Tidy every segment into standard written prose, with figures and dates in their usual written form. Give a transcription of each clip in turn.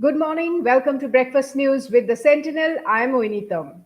Good morning. Welcome to Breakfast News with the Sentinel. I'm Moinitam.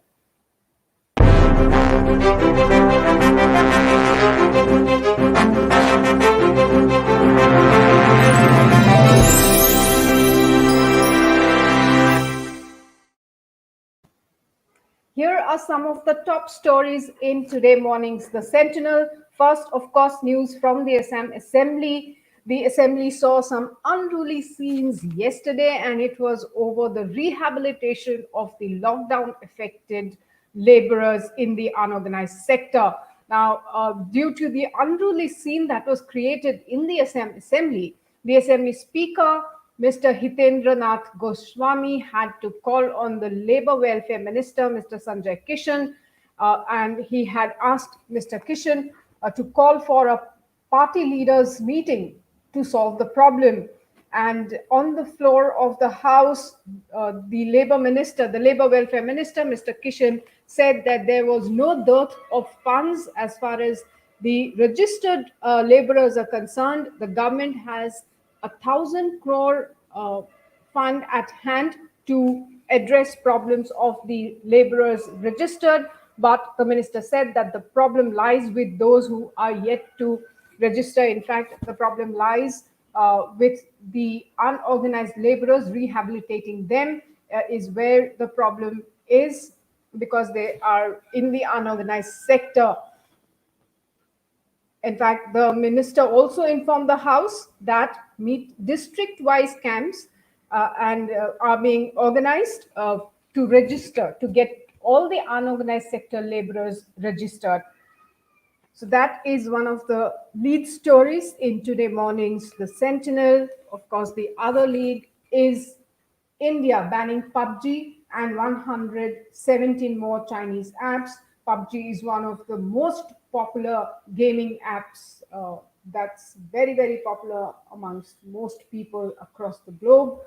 Here are some of the top stories in today morning's The Sentinel. First, of course, news from the Assam Assembly. The Assembly saw some unruly scenes yesterday, and it was over the rehabilitation of the lockdown affected laborers in the unorganized sector. Now, due to the unruly scene that was created in the Assam Assembly, the Assembly Speaker Mr. Hitendranath Goswami had to call on the Labour Welfare Minister, Mr. Sanjay Kishan, and he had asked Mr. Kishan to call for a party leaders meeting to solve the problem. And on the floor of the House, the Labour Minister, the Labour Welfare Minister, Mr. Kishan, said that there was no dearth of funds as far as the registered labourers are concerned. The government has 1,000 crore fund at hand to address problems of the laborers registered, but the minister said that the problem lies with those who are yet to register. In fact, the problem lies with the unorganized laborers. Rehabilitating them is where the problem is, because they are in the unorganized sector. In fact, the minister also informed the House that district-wise camps are being organized to register, to get all the unorganized sector laborers registered. So that is one of the lead stories in today morning's The Sentinel. Of course, the other lead is India banning PUBG and 117 more Chinese apps. PUBG is one of the most popular gaming apps that's very, very popular amongst most people across the globe.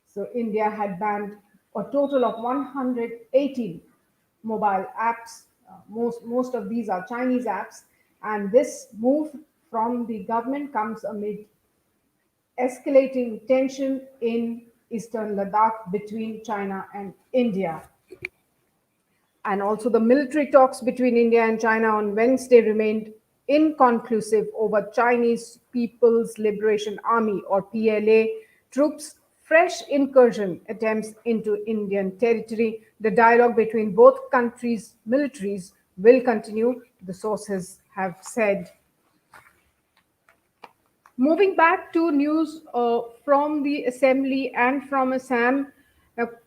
So India had banned a total of 118 mobile apps. Most of these are Chinese apps, and this move from the government comes amid escalating tension in eastern Ladakh between China and India. And also, the military talks between India and China on Wednesday remained inconclusive over Chinese People's Liberation Army, or PLA, troops' fresh incursion attempts into Indian territory. The dialogue between both countries' militaries will continue, the sources have said. Moving back to news from the Assembly and from Assam,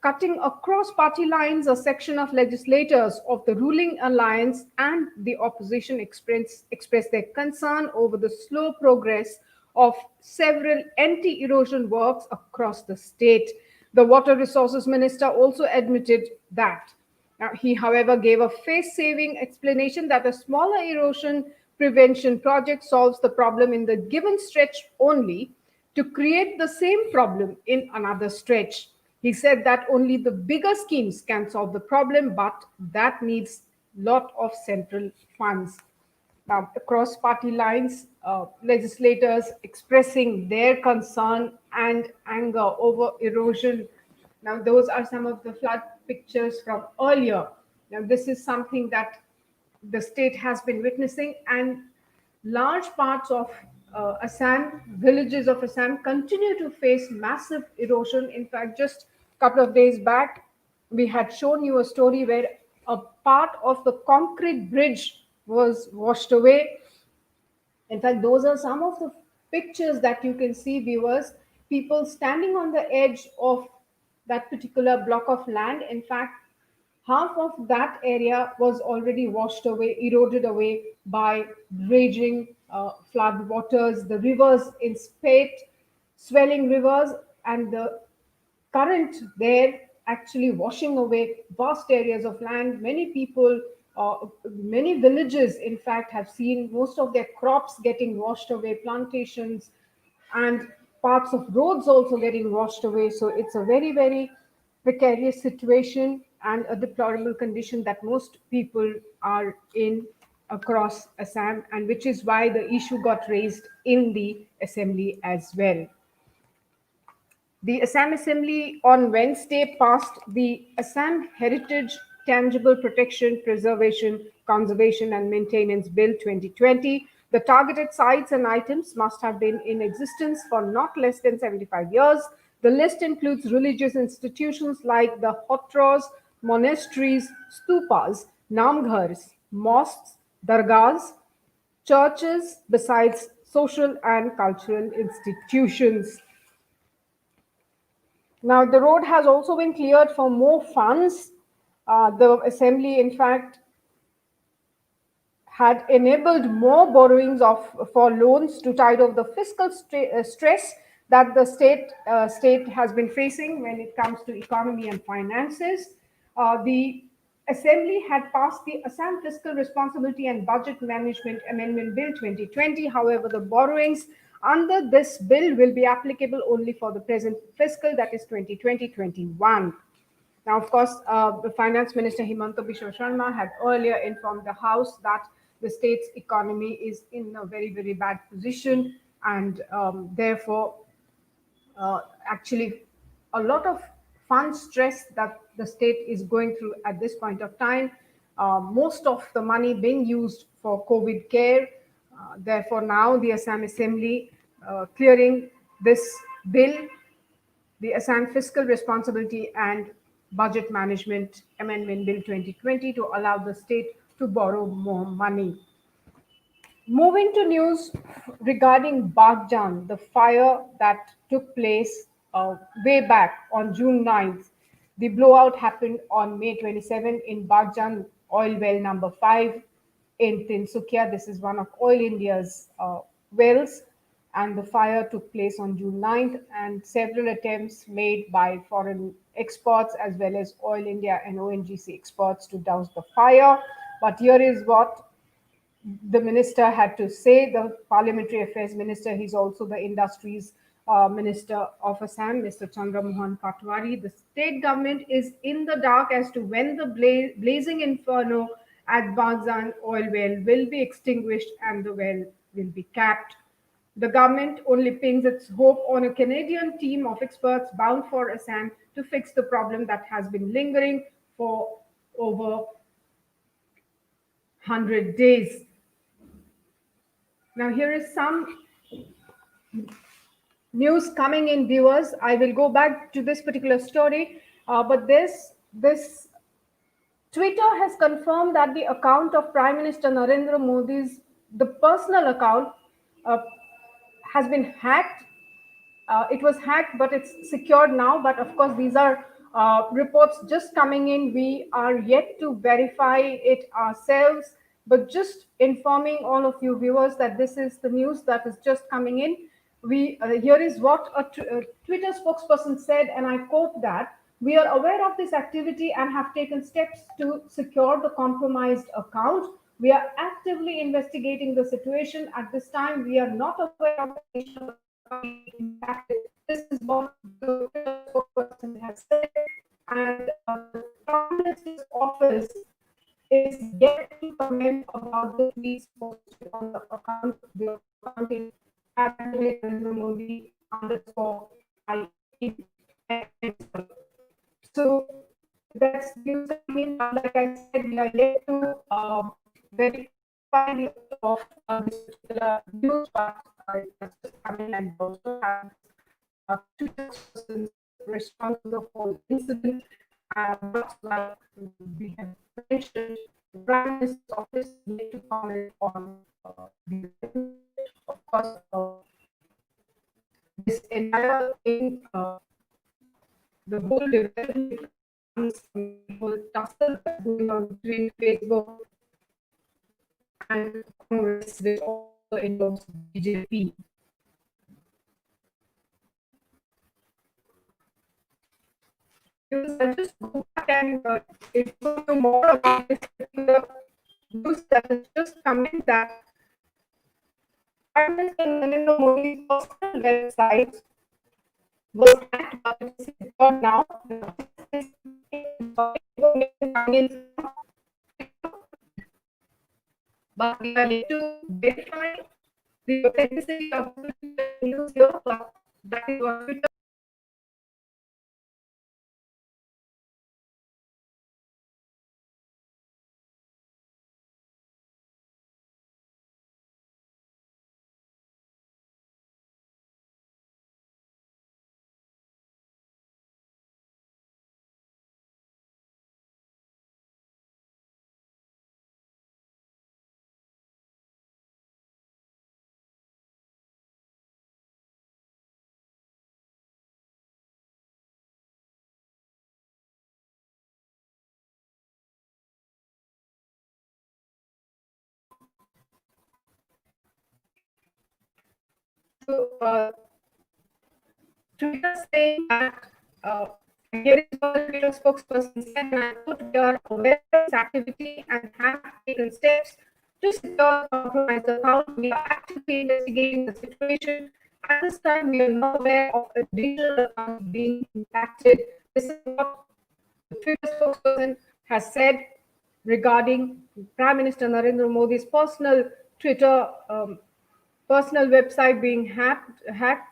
cutting across party lines, a section of legislators of the ruling alliance and the opposition expressed their concern over the slow progress of several anti-erosion works across the state. The Water Resources Minister also admitted that. Now, he, however, gave a face-saving explanation that a smaller erosion prevention project solves the problem in the given stretch only to create the same problem in another stretch. He said that only the bigger schemes can solve the problem, but that needs a lot of central funds. Now, across party lines, legislators expressing their concern and anger over erosion. Now, those are some of the flood pictures from earlier. Now, this is something that the state has been witnessing, and large parts of Assam, villages of Assam, continue to face massive erosion. In fact, just a couple of days back, we had shown you a story where a part of the concrete bridge was washed away. In fact, those are some of the pictures that you can see, viewers. People standing on the edge of that particular block of land. In fact, half of that area was already washed away, eroded away by raging flood waters. The rivers in Spate, swelling rivers, and the current there actually washing away vast areas of land. Many people, many villages, in fact, have seen most of their crops getting washed away, plantations, and parts of roads also getting washed away. So it's a very, very precarious situation and a deplorable condition that most people are in across Assam, and which is why the issue got raised in the assembly as well. The Assam Assembly on Wednesday passed the Assam Heritage Tangible Protection, Preservation, Conservation and Maintenance Bill 2020. The targeted sites and items must have been in existence for not less than 75 years. The list includes religious institutions like the hotras, monasteries, stupas, namghars, mosques, dargahs, churches, besides social and cultural institutions. Now, the road has also been cleared for more funds. The assembly, in fact, had enabled more borrowings for loans to tide over the fiscal stress that the state has been facing when it comes to economy and finances. The Assembly had passed the Assam Fiscal Responsibility and Budget Management Amendment Bill 2020. However, the borrowings under this bill will be applicable only for the present fiscal, that is 2020-21. Now, of course, the Finance Minister Himanta Biswa Sharma had earlier informed the House that the state's economy is in a very, very bad position, and therefore, actually, a lot of fund stress that the state is going through at this point of time. Most of the money being used for COVID care. Therefore, now the Assam Assembly clearing this bill, the Assam Fiscal Responsibility and Budget Management Amendment Bill 2020, to allow the state to borrow more money. Moving to news regarding Baghjan, the fire that took place way back on June 9th. The blowout happened on May 27 in Baghjan oil well number 5 in Tinsukia. This is one of Oil India's wells, and the fire took place on June 9th, and several attempts made by foreign experts as well as Oil India and ONGC experts to douse the fire. But here is what the minister had to say, the parliamentary affairs minister. He's also the industries minister of Assam, Mr. Chandra Mohan Patwari. The state government is in the dark as to when the blazing inferno at Baghjan oil well will be extinguished and the well will be capped. The government only pins its hope on a Canadian team of experts bound for Assam to fix the problem that has been lingering for over 100 days. Now, here is some news coming in, viewers. I will go back to this particular story, but this Twitter has confirmed that the account of Prime Minister Narendra Modi's the personal account uh, has been hacked. It was hacked, but it's secured now. But of course, these are reports just coming in. We are yet to verify it ourselves, but just informing all of you viewers that this is the news that is just coming in. We Here is what a Twitter spokesperson said, and I quote that: "We are aware of this activity and have taken steps to secure the compromised account. We are actively investigating the situation. At this time, we are not aware of the nature of the account being impacted." This is what the spokesperson has said, and the Prime Minister's office is yet to comment about the tweets posted on the account. The account is at Narendra Modi underscore I. So that's news. I mean, like I said, we are yet to verify the of this particular news, but that's just coming, and also have two persons response to the whole incident. But like we have mentioned, the Prime Minister's office yet to comment on the of course this entire thing, the whole development, whole tussle that's going on between Facebook and Congress, which also involves BJP. I just go back and inform you more about this particular news that has just come in, that Prime Minister Narendra Modi's personal website was hacked, but it is secured now. But we are yet to verify the authenticity of the news here, but that is what Twitter Twitter saying that, and here is what the Twitter spokesperson said, and I quote, "We are aware of this activity and have taken steps to secure the compromised account. We are actively investigating the situation. At this time, we are not aware of a digital account being impacted." This is what the Twitter spokesperson has said regarding Prime Minister Narendra Modi's Twitter personal website being hacked,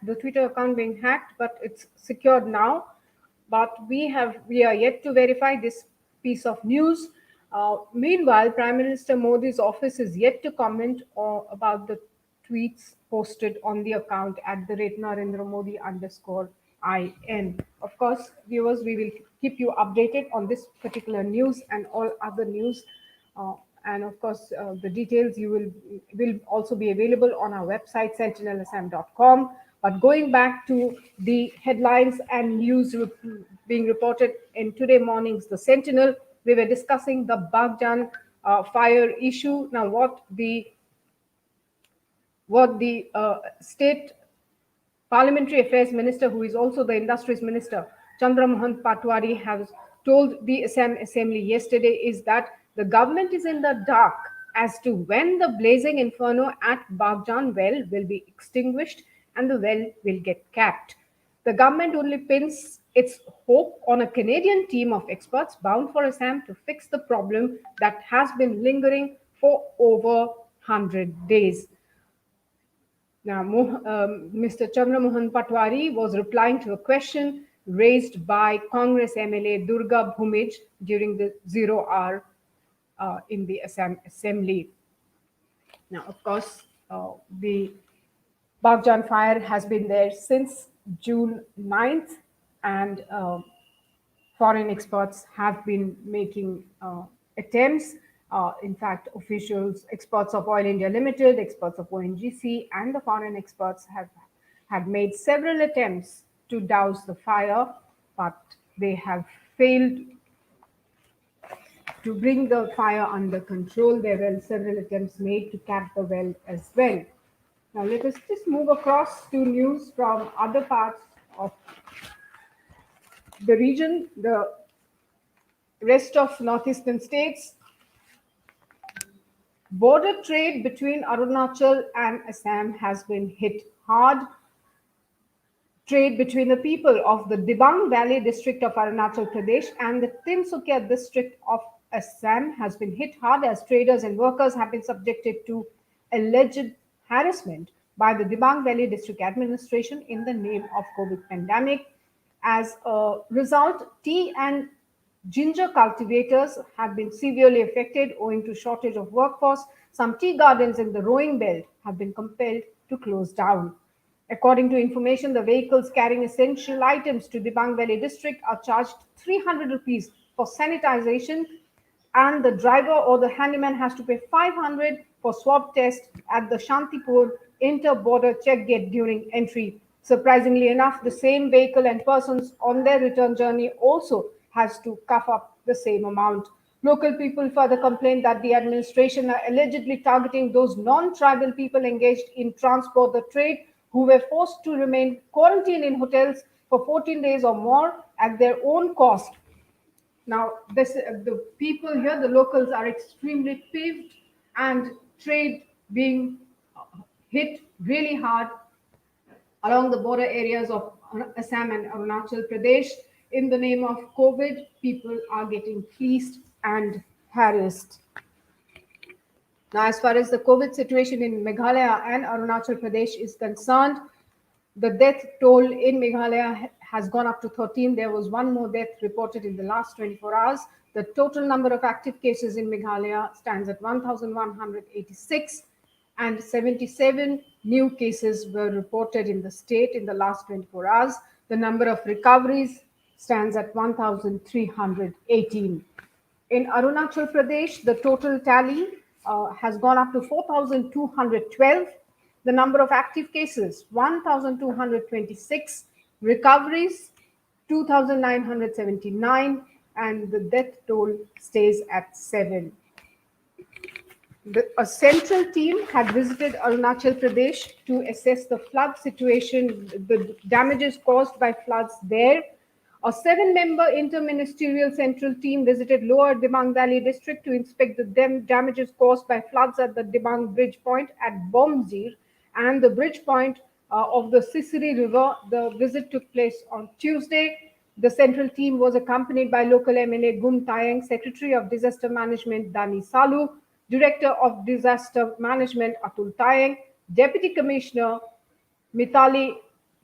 the Twitter account being hacked, but it's secured now. But we are yet to verify this piece of news. Meanwhile, Prime Minister Modi's office is yet to comment about the tweets posted on the account at the rate Narendra Modi _IN. Of course, viewers, we will keep you updated on this particular news and all other news. And of course, the details will also be available on our website, sentinelassam.com. But going back to the headlines and news being reported in today morning's The Sentinel, we were discussing the Baghjan fire issue. Now, what the state Parliamentary Affairs Minister, who is also the Industries Minister, Chandra Mohan Patwari, has told the Assam Assembly yesterday is that the government is in the dark as to when the blazing inferno at Baghjan well will be extinguished and the well will get capped. The government only pins its hope on a Canadian team of experts bound for Assam to fix the problem that has been lingering for over 100 days. Now, Mr. Chandra Mohan Patwari was replying to a question raised by Congress MLA Durga Bhumij during the 0 hour in the Assam Assembly. Now, of course, the Baghjan fire has been there since June 9th, and foreign experts have been making attempts. In fact, officials, experts of Oil India Limited, experts of ONGC, and the foreign experts have made several attempts to douse the fire, but they have failed to bring the fire under control. There were several attempts made to cap the well as well. Now, let us just move across to news from other parts of the region, the rest of northeastern states. Border trade between Arunachal and Assam has been hit hard. Trade between the people of the Dibang Valley district of Arunachal Pradesh and the Tinsukia district of Assam has been hit hard as traders and workers have been subjected to alleged harassment by the Dibang Valley district administration in the name of COVID pandemic. As a result, tea and ginger cultivators have been severely affected owing to shortage of workforce. Some tea gardens in the rowing belt have been compelled to close down. According to information, the vehicles carrying essential items to Dibang Valley district are charged 300 rupees for sanitization, and the driver or the handyman has to pay 500 for swab test at the Shantipur inter-border check gate during entry. Surprisingly enough, the same vehicle and persons on their return journey also has to cough up the same amount. Local people further complained that the administration are allegedly targeting those non-tribal people engaged in transport the trade who were forced to remain quarantined in hotels for 14 days or more at their own cost. Now, the people here, the locals, are extremely peeved, and trade being hit really hard along the border areas of Assam and Arunachal Pradesh. In the name of COVID, people are getting fleeced and harassed. Now, as far as the COVID situation in Meghalaya and Arunachal Pradesh is concerned, the death toll in Meghalaya has gone up to 13. There was one more death reported in the last 24 hours. The total number of active cases in Meghalaya stands at 1,186, and 77 new cases were reported in the state in the last 24 hours. The number of recoveries stands at 1,318. In Arunachal Pradesh, the total tally has gone up to 4,212. The number of active cases, 1,226. Recoveries, 2,979. And the death toll stays at 7. A central team had visited Arunachal Pradesh to assess the flood situation, the damages caused by floods there. A 7-member interministerial central team visited Lower Dibang Valley district to inspect the damages caused by floods at the Dibang Bridge Point at Bomzir and the bridge point of the Sisiri River. The visit took place on Tuesday. The central team was accompanied by local MLA Gum Tayang, Secretary of Disaster Management Dani Salu, Director of Disaster Management Atul Tayang, Deputy Commissioner Mitali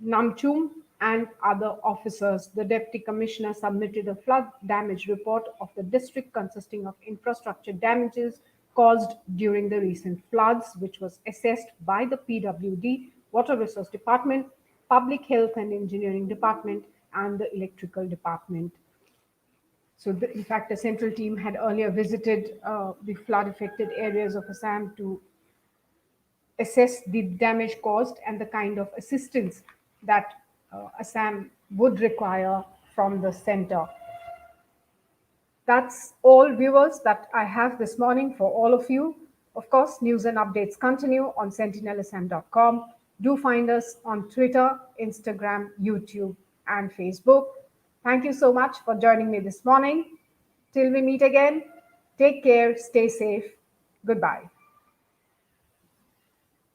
Namchum, and other officers. The Deputy Commissioner submitted a flood damage report of the district consisting of infrastructure damages caused during the recent floods, which was assessed by the PWD, Water Resource Department, Public Health and Engineering Department, and the Electrical Department. So, in fact, a central team had earlier visited the flood affected areas of Assam to assess the damage caused and the kind of assistance that Assam would require from the center. That's all, viewers, that I have this morning for all of you. Of course, news and updates continue on sentinelassam.com. Do find us on Twitter, Instagram, YouTube, and Facebook. Thank you so much for joining me this morning. Till we meet again, take care, stay safe. Goodbye.